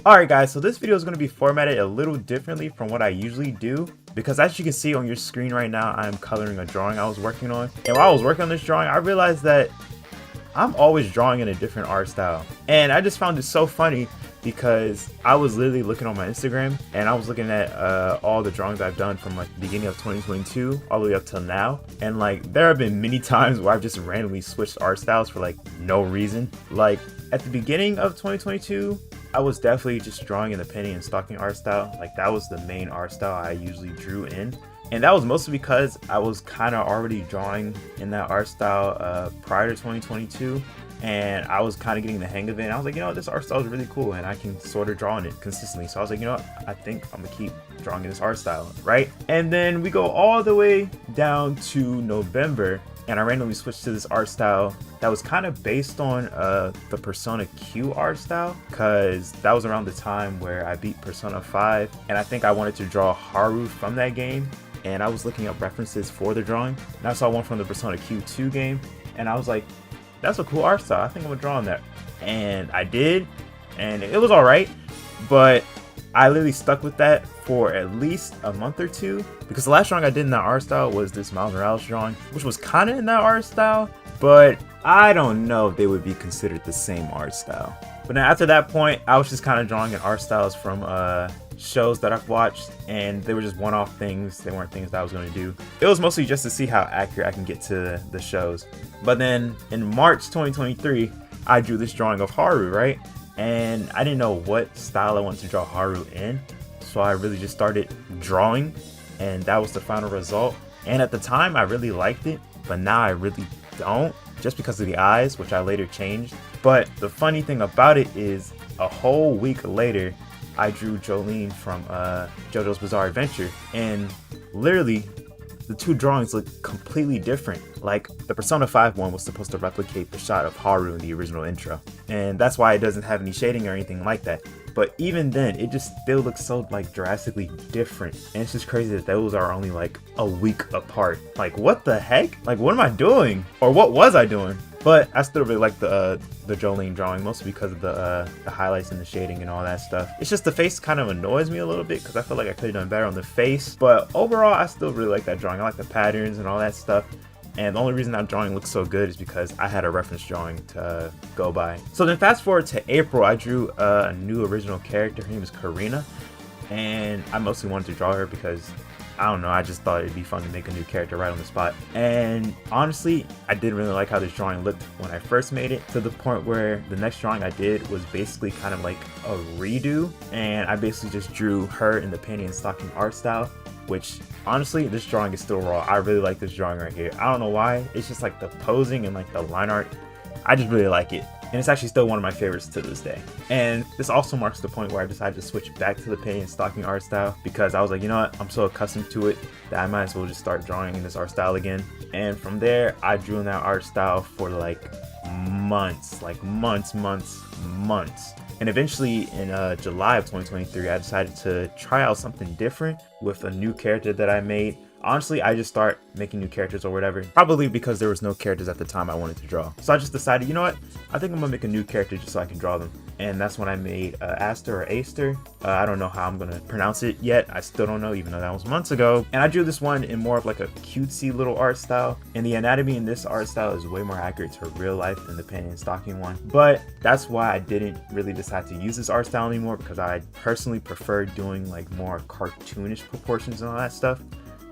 Alright guys, so this video is going to be formatted a little differently from what I usually do, because as you can see on your screen right now, I'm coloring a drawing I was working on. And while I was working on this drawing, I realized that I'm always drawing in a different art style. And I just found it so funny because I was literally looking on my Instagram and I was looking at all the drawings I've done from like the beginning of 2022 all the way up till now. And like there have been many times where I've just randomly switched art styles for like no reason. Like at the beginning of 2022, I was definitely just drawing in the penny and stocking art style. Like that was the main art style I usually drew in. And that was mostly because I was kind of already drawing in that art style prior to 2022. And I was kind of getting the hang of it. And I was like, you know, this art style is really cool and I can sort of draw in it consistently. So I was like, you know what, I think I'm gonna keep drawing in this art style, right? And then we go all the way down to November and I randomly switched to this art style that was kind of based on the Persona Q art style, because that was around the time where I beat Persona 5 and I think I wanted to draw Haru from that game, and I was looking up references for the drawing and I saw one from the Persona Q2 game and I was like, that's a cool art style, I think I'm gonna draw on that. And I did, and it was alright, but I literally stuck with that for at least a month or two, because the last drawing I did in that art style was this Miles Morales drawing, which was kind of in that art style, but I don't know if they would be considered the same art style. But then after that point, I was just kind of drawing in art styles from shows that I've watched, and they were just one-off things. They weren't things that I was going to do. It was mostly just to see how accurate I can get to the shows. But then in March 2023, I drew this drawing of Haru, right? And I didn't know what style I wanted to draw Haru in, so I really just started drawing, and that was the final result. And at the time, I really liked it, but now I really don't, just because of the eyes, which I later changed. But the funny thing about it is, a whole week later, I drew Jolene from JoJo's Bizarre Adventure, and literally, the two drawings look completely different. Like the Persona 5 one was supposed to replicate the shot of Haru in the original intro, and that's why it doesn't have any shading or anything like that. But even then, it just still looks so like drastically different, and it's just crazy that those are only like a week apart. Like what the heck? Like what am I doing? Or what was I doing? But I still really like the Jolene drawing, mostly because of the highlights and the shading and all that stuff. It's just the face kind of annoys me a little bit because I feel like I could have done better on the face. But overall, I still really like that drawing. I like the patterns and all that stuff. And the only reason that drawing looks so good is because I had a reference drawing to go by. So then fast forward to April, I drew a new original character. Her name is Karina. And I mostly wanted to draw her because, I don't know, I just thought it'd be fun to make a new character right on the spot. And honestly, I didn't really like how this drawing looked when I first made it, to the point where the next drawing I did was basically kind of like a redo. And I basically just drew her in the penny and stocking art style, which honestly, this drawing is still raw. I really like this drawing right here. I don't know why. It's just like the posing and like the line art. I just really like it. And it's actually still one of my favorites to this day. And this also marks the point where I decided to switch back to the penny and stocking art style, because I was like, you know what, I'm so accustomed to it that I might as well just start drawing in this art style again. And from there, I drew in that art style for like months, months. And eventually in July of 2023, I decided to try out something different with a new character that I made. Honestly, I just start making new characters or whatever, probably because there was no characters at the time I wanted to draw. So I just decided, you know what, I think I'm gonna make a new character just so I can draw them. And that's when I made Aster or Aster. I don't know how I'm gonna pronounce it yet. I still don't know, even though that was months ago. And I drew this one in more of like a cutesy little art style. And the anatomy in this art style is way more accurate to real life than the penny and stocking one. But that's why I didn't really decide to use this art style anymore, because I personally prefer doing like more cartoonish proportions and all that stuff.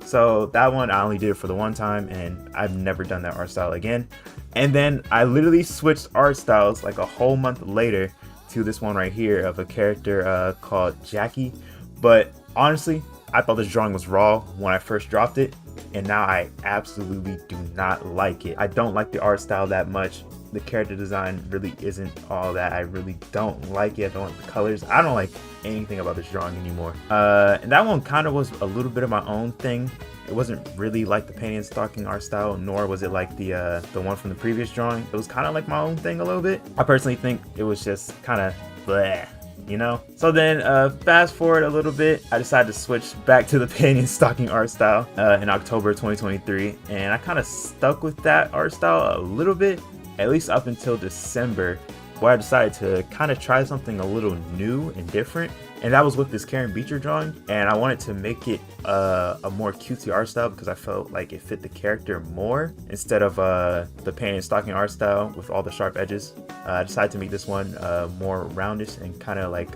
So that one, I only did it for the one time, and I've never done that art style again. And then I literally switched art styles like a whole month later to this one right here of a character called Jackie. But honestly, I thought this drawing was raw when I first dropped it, and now I absolutely do not like it. I don't like the art style that much. The character design really isn't all that. I really don't like it. I don't like the colors. I don't like anything about this drawing anymore. And that one kind of was a little bit of my own thing. It wasn't really like the penny and stocking art style, nor was it like the one from the previous drawing. It was kind of like my own thing a little bit. I personally think it was just kind of bleh, you know? So then fast forward a little bit, I decided to switch back to the penny and stocking art style in October 2023. And I kind of stuck with that art style a little bit, at least up until December where I decided to kind of try something a little new and different. And that was with this Karen Beecher drawing, and I wanted to make it a more cutesy art style because I felt like it fit the character more instead of the paint and stocking art style with all the sharp edges. I decided to make this one more roundish and kind of like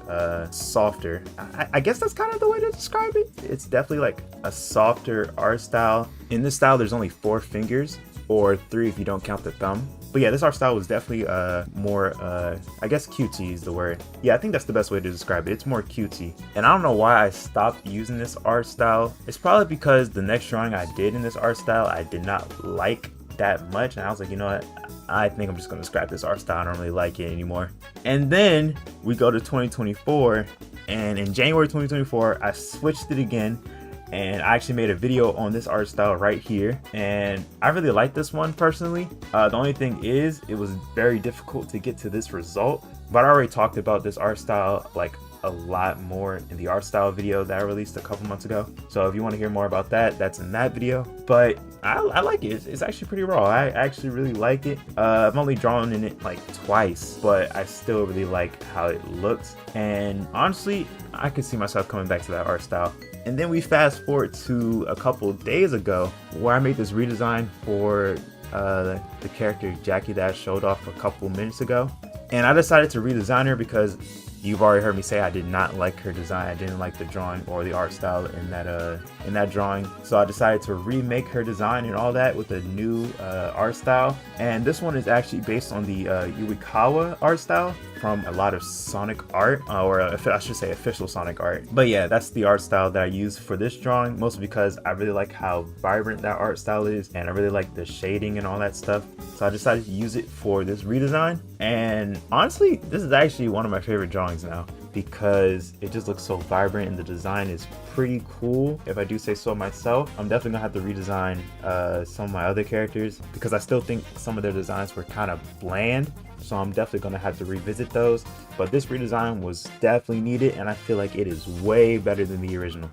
softer. I guess that's kind of the way to describe it. It's definitely like a softer art style. In this style, there's only 4 fingers, or 3 if you don't count the thumb. But yeah, this art style was definitely more, I guess cutesy is the word. Yeah, I think that's the best way to describe it. It's more cutesy. And I don't know why I stopped using this art style. It's probably because the next drawing I did in this art style, I did not like that much. And I was like, you know what? I think I'm just gonna scrap this art style. I don't really like it anymore. And then we go to 2024, and in January 2024, I switched it again. And I actually made a video on this art style right here, and I really like this one personally. The only thing is, it was very difficult to get to this result, but I already talked about this art style like a lot more in the art style video that I released a couple months ago. So if you want to hear more about that, that's in that video. But I like it. It's actually pretty raw. I actually really like it. I've only drawn in it like twice, but I still really like how it looks. And honestly, I could see myself coming back to that art style. And then we fast forward to a couple days ago where I made this redesign for the character Jackie that I showed off a couple minutes ago. And I decided to redesign her because you've already heard me say I did not like her design. I didn't like the drawing or the art style in that drawing. So I decided to remake her design and all that with a new art style. And this one is actually based on the Yuikawa art style from a lot of Sonic art, or I should say official Sonic art. But yeah, that's the art style that I used for this drawing, mostly because I really like how vibrant that art style is, and I really like the shading and all that stuff. So I decided to use it for this redesign. And honestly, this is actually one of my favorite drawings now because it just looks so vibrant and the design is pretty cool, if I do say so myself. I'm definitely gonna have to redesign some of my other characters because I still think some of their designs were kind of bland. So I'm definitely gonna have to revisit those. But this redesign was definitely needed, and I feel like it is way better than the original.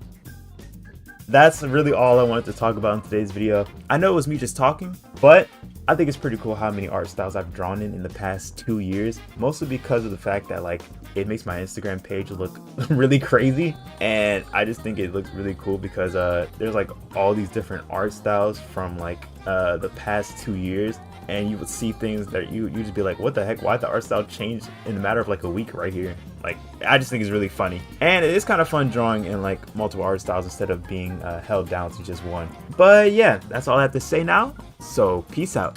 That's really all I wanted to talk about in today's video. I know it was me just talking, but I think it's pretty cool how many art styles I've drawn in the past 2 years, mostly because of the fact that like it makes my Instagram page look really crazy, and I just think it looks really cool because there's like all these different art styles from like the past 2 years, and you would see things that you just be like, what the heck, why did the art style change in a matter of like a week right here? Like, I just think it's really funny, and it is kind of fun drawing in like multiple art styles instead of being held down to just one. But yeah, that's all I have to say now, so peace out.